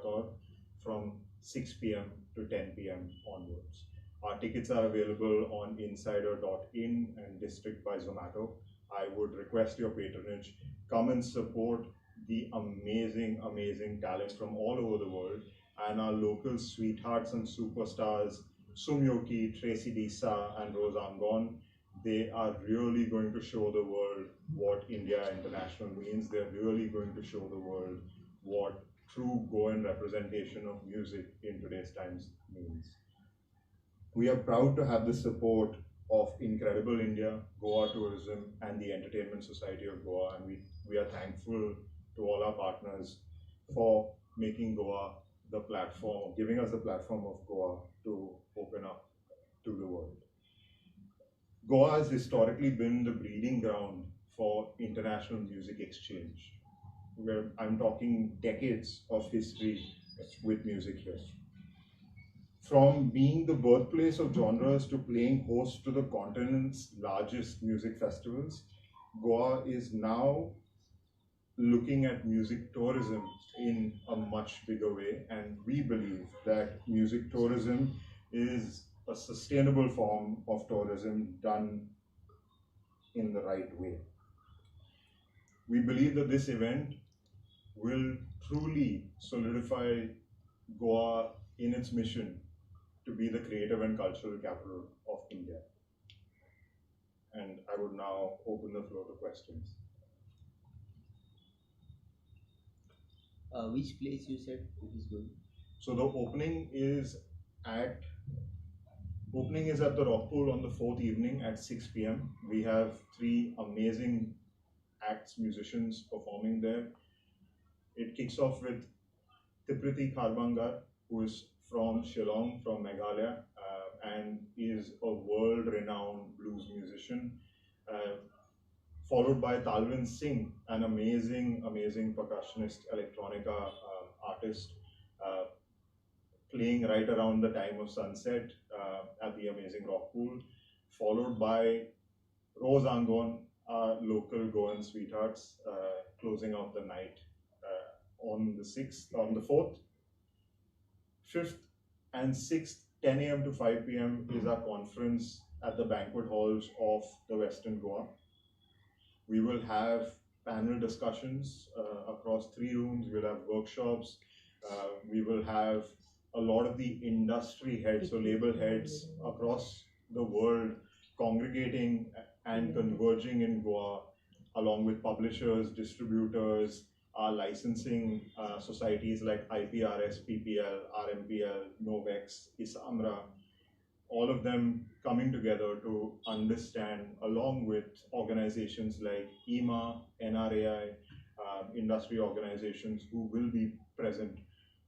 Vagator from 6 p.m. to 10 p.m. onwards. Our tickets are available on insider.in and District by Zomato. I would request your patronage. Come and support the amazing talent from all over the world and our local sweethearts and superstars, Sumyoki, Tracy Disa, and Rose Angon. They are really going to show the world what India International means. They're really going to show the world what true Goan representation of music in today's times means. We are proud to have the support of Incredible India, Goa Tourism, and the Entertainment Society of Goa, and we are thankful to all our partners for making Goa the platform, giving us the platform of Goa to open up to the world. Goa has historically been the breeding ground for international music exchange, where I'm talking decades of history with music here. From being the birthplace of genres to playing host to the continent's largest music festivals, Goa is now looking at music tourism in a much bigger way, and we believe that music tourism is a sustainable form of tourism done in the right way. We believe that this event will truly solidify Goa in its mission to be the creative and cultural capital of India. And I would now open the floor to questions. Which place you said it is going? So the opening is at the Rock Pool on the 4th evening at 6 p.m. We have 3 amazing acts, musicians performing there. It kicks off with Tipriti Kharbangar, who is from Shillong, from Meghalaya, and is a world-renowned blues musician. Followed by Talvin Singh, an amazing percussionist, electronica artist, playing right around the time of sunset at the amazing Rock Pool. Followed by Rose Angon, our local Goan sweethearts, closing out the night on the 4th. 5th and 6th, 10 a.m. to 5 p.m. is our conference at the banquet halls of the Western Goa. We will have panel discussions across 3 rooms. We'll have workshops. We will have a lot of the industry heads, so label heads across the world congregating and converging in Goa, along with publishers, distributors, our licensing societies like IPRS, PPL, RMPL, Novex, Isamra, all of them coming together to understand, along with organizations like IMA, NRAI, industry organizations who will be present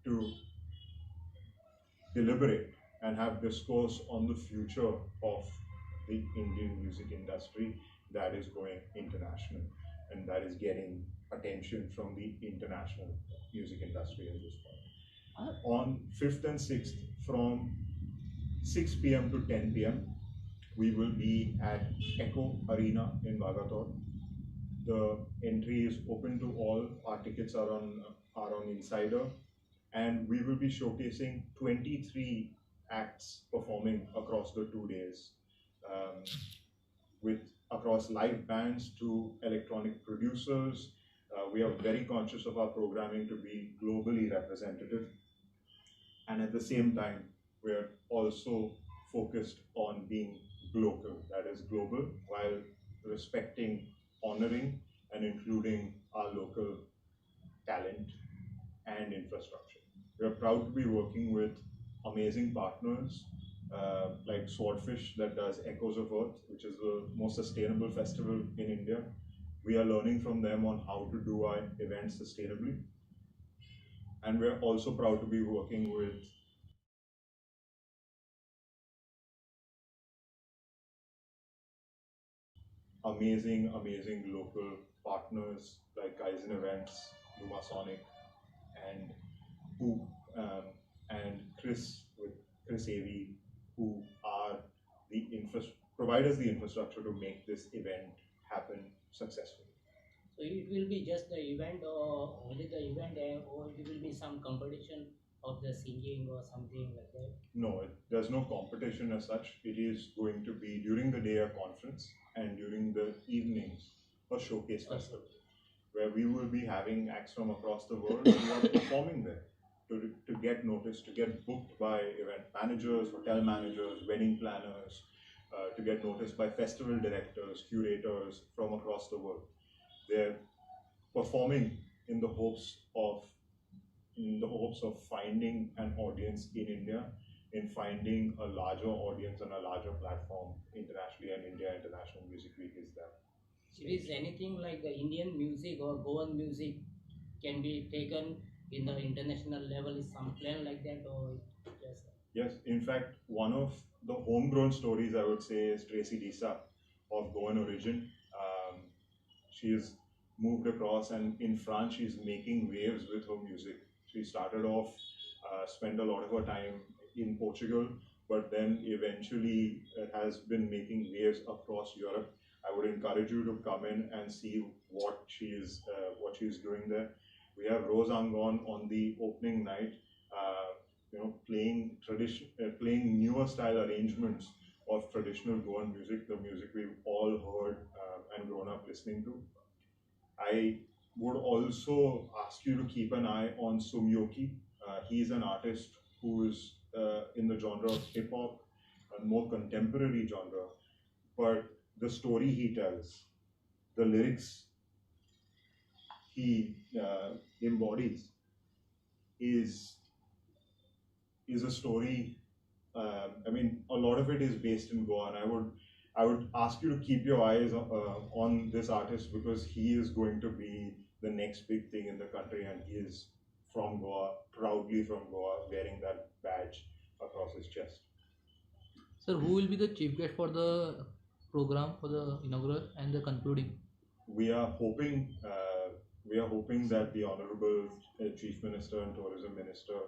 to deliberate and have discourse on the future of the Indian music industry that is going international and that is getting attention from the international music industry at this point. On 5th and 6th, from 6 p.m. to 10 p.m., we will be at Echo Arena in Vagator. The entry is open to all. Our tickets are on Insider, and we will be showcasing 23 acts performing across the 2 days, with across live bands to electronic producers. We are very conscious of our programming to be globally representative, and at the same time, we are also focused on being local, that is global, while respecting, honoring, and including our local talent and infrastructure. We are proud to be working with amazing partners like Swordfish, that does Echoes of Earth, which is the most sustainable festival in India. We are learning from them on how to do our events sustainably. And we're also proud to be working with amazing local partners like Kaizen Events, Luma Sonic, and Chris AV, who are provide us the infrastructure to make this event happen successfully. So it will be just the event or only the event, or it will be some competition of the singing or something like that. No, there's no competition as such. It is going to be during the day a conference and during the evenings a showcase festival where we will be having acts from across the world who are performing there to get noticed, to get booked by event managers, hotel managers, wedding planners, to get noticed by festival directors, curators from across the world. They're performing in the hopes of finding an audience in India, in finding a larger audience and a larger platform internationally, and India International Music Week is that. It is anything like the Indian music or Goan music can be taken in the international level, is some plan like that, or just Yes, in fact, one of the homegrown stories I would say is Tracy Disa of Goan origin. She has moved across, and in France, she's making waves with her music. She started off, spent a lot of her time in Portugal, but then eventually has been making waves across Europe. I would encourage you to come in and see what she is doing there. We have Rose Angon on the opening night, playing newer style arrangements of traditional Goan music, the music we've all heard and grown up listening to. I would also ask you to keep an eye on Sumyoki. He's an artist who is in the genre of hip hop, a more contemporary genre, but the story he tells, the lyrics he embodies, is a story. I mean, a lot of it is based in Goa, and I would ask you to keep your eyes on this artist because he is going to be the next big thing in the country, and he is from Goa, proudly from Goa, wearing that badge across his chest. Sir, who will be the chief guest for the program for the inaugural and the concluding? We are hoping that the Honorable Chief Minister and Tourism Minister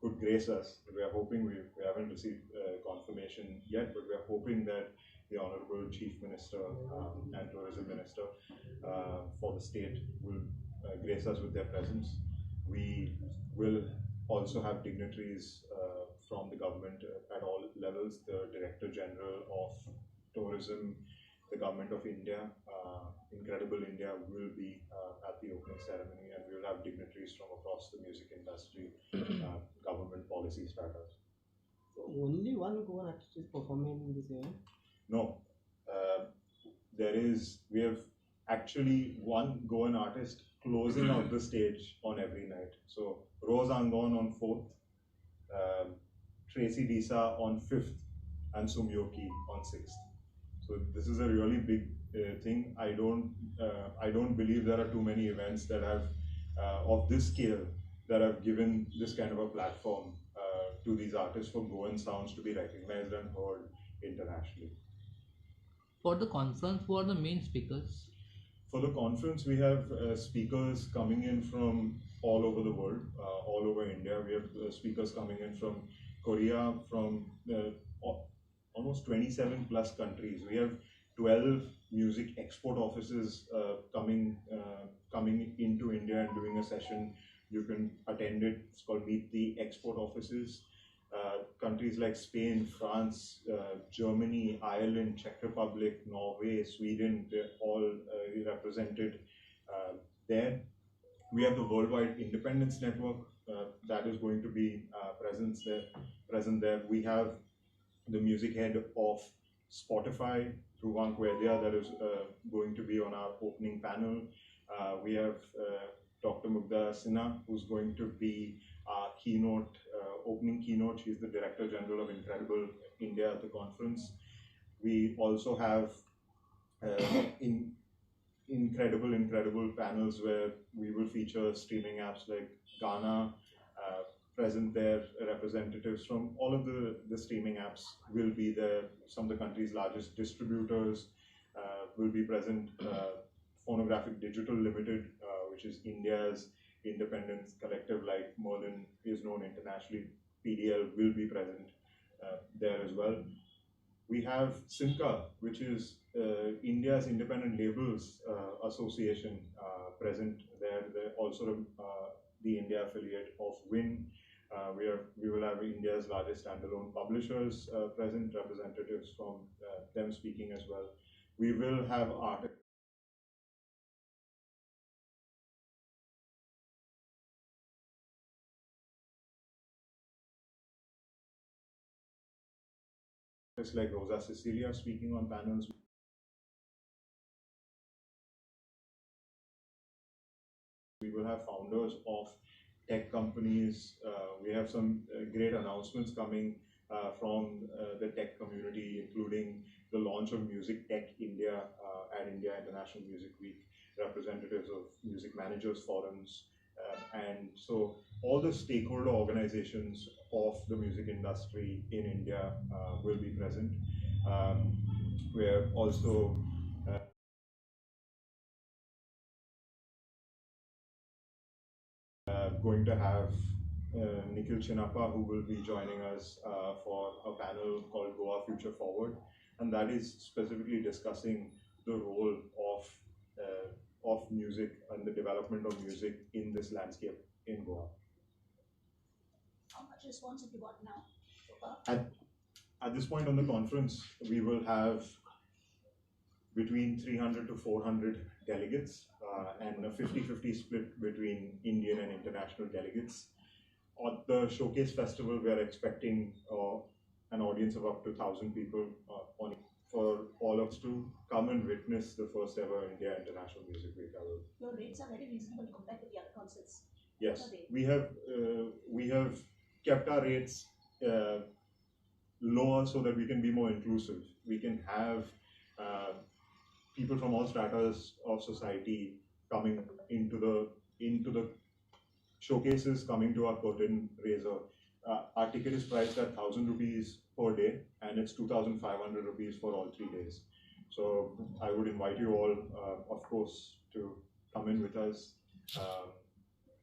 could grace us. We are hoping, we haven't received confirmation yet, but we are hoping that the Honorable Chief Minister and Tourism Minister for the state will grace us with their presence. We will also have dignitaries from the government at all levels. The Director General of Tourism, the Government of India, Incredible India will be at the opening ceremony, and we will have dignitaries from across the music industry, government policy starters. So only one Goan artist is performing in this event? No, we have actually one Goan artist closing out the stage on every night. So Rose Angon on 4th, Tracy Disa on 5th, and Sumyoki on 6th. So this is a really big thing. I don't believe there are too many events that have of this scale that have given this kind of a platform to these artists for Goan sounds to be recognized and heard internationally. For the conference, who are the main speakers? For the conference, we have speakers coming in from all over the world, all over India. We have speakers coming in from Korea, from almost 27 plus countries. We have 12 music export offices coming into India and doing a session. You can attend it. It's called Meet the Export Offices. Countries like Spain, France, Germany, Ireland, Czech Republic, Norway, Sweden, they're all represented there. We have the Worldwide Independence Network that is going to be present there. We have the music head of Spotify, Dhruvan Kwedia, that is going to be on our opening panel. We have Dr. Mugdha Sinha, who's going to be our opening keynote. She's the Director General of Incredible India at the conference. We also have incredible panels where we will feature streaming apps like Ghana present there. Representatives from all of the streaming apps will be there. Some of the country's largest distributors will be present. Phonographic Digital Limited, which is India's independent collective, like Merlin is known internationally, PDL will be present there as well. We have Simca, which is India's Independent Labels Association, present there. They're also the India affiliate of WIN. We will have India's largest standalone publishers present, representatives from them speaking as well. We will have artists like Rosa Cecilia speaking on panels. We will have founders of tech companies. We have some great announcements coming from the tech community, including the launch of Music Tech India at India International Music Week, representatives of music managers forums, and so all the stakeholder organizations of the music industry in India will be present. We're also going to have Nikhil Chinappa, who will be joining us for a panel called Goa Future Forward, and that is specifically discussing the role of music and the development of music in this landscape in Goa. How much response have you got now so far? At this point on the conference, we will have between 300 to 400 delegates and a 50-50 split between Indian and international delegates. At the Showcase Festival, we are expecting an audience of up to 1,000 people for all of us to come and witness the first ever India International Music Week. Your rates are very reasonable compared to the other concerts. Yes, we have kept our rates lower so that we can be more inclusive. We can have people from all stratas of society coming into the showcases, coming to our curtain raiser. Our ticket is priced at 1,000 rupees per day, and it's 2,500 rupees for all 3 days. So I would invite you all, of course, to come in with us,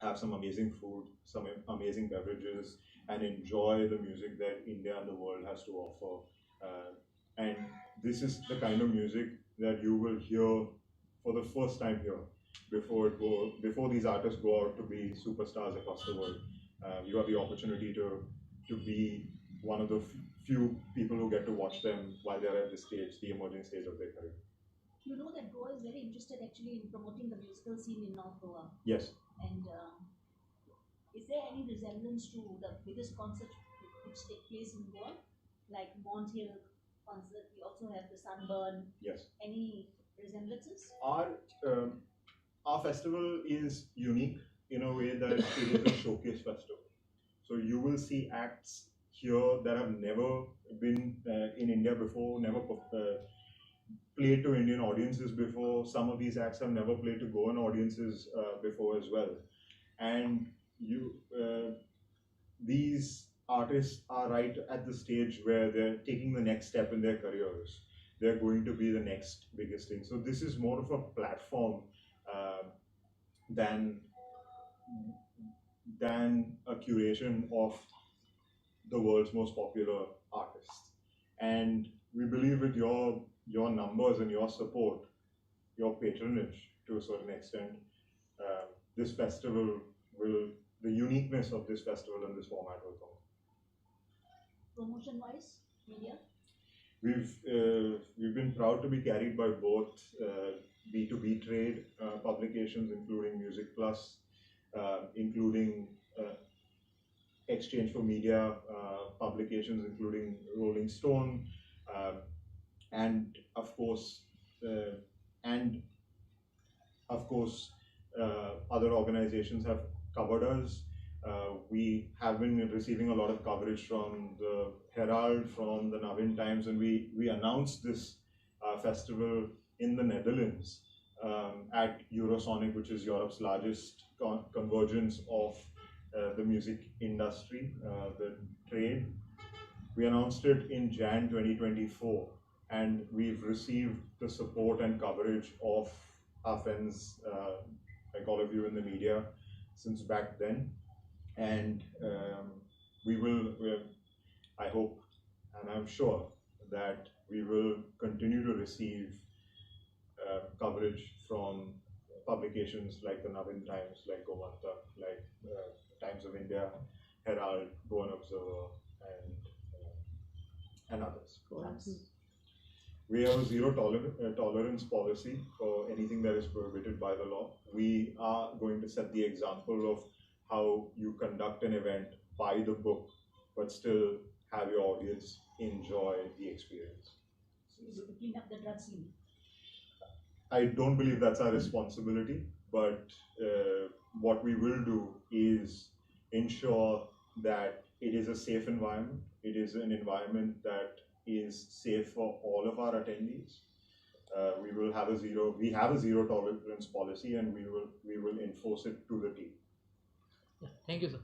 have some amazing food, some amazing beverages, and enjoy the music that India and the world has to offer. And this is the kind of music that you will hear for the first time here, before these artists go out to be superstars across the world. You have the opportunity to be one of the few people who get to watch them while they're at the stage, the emerging stage of their career. You know that Goa is very interested actually in promoting the musical scene in North Goa. Yes. And is there any resemblance to the biggest concert which take place in Goa, like Mont Hill concert? We also have the Sunburn. Yes. Any resemblances? Our festival is unique in a way that it is a showcase festival. So you will see acts here that have never been in India before, never played to Indian audiences before. Some of these acts have never played to Goan audiences before as well. And these artists are right at the stage where they're taking the next step in their careers. They're going to be the next biggest thing. So this is more of a platform than a curation of the world's most popular artists. And we believe with your numbers and your support, your patronage to a certain extent, this festival the uniqueness of this festival and this format will come. Promotion-wise, media? We've been proud to be carried by both B2B trade publications, including Music Plus, including Exchange for Media publications, including Rolling Stone, and of course, other organizations have covered us. We have been receiving a lot of coverage from the Herald, from the Navin Times, and we announced this festival in the Netherlands at Eurosonic, which is Europe's largest convergence of the music industry, the trade. We announced it in Jan 2024, and we've received the support and coverage of our friends, like all of you in the media, since back then. And I hope and I'm sure that receive coverage from publications like the Navin Times, like Goan, like Times of India, Herald, Goan Observer, and others. We have a zero tolerance policy for anything that is prohibited by the law. We are going to set the example of how you conduct an event by the book, but still have your audience enjoy the experience. So you to clean up the drug scene. I don't believe that's our responsibility, but what we will do is ensure that it is a safe environment. It is an environment that is safe for all of our attendees. We have a zero tolerance policy, and we will enforce it to the T. Yeah. Thank you, sir.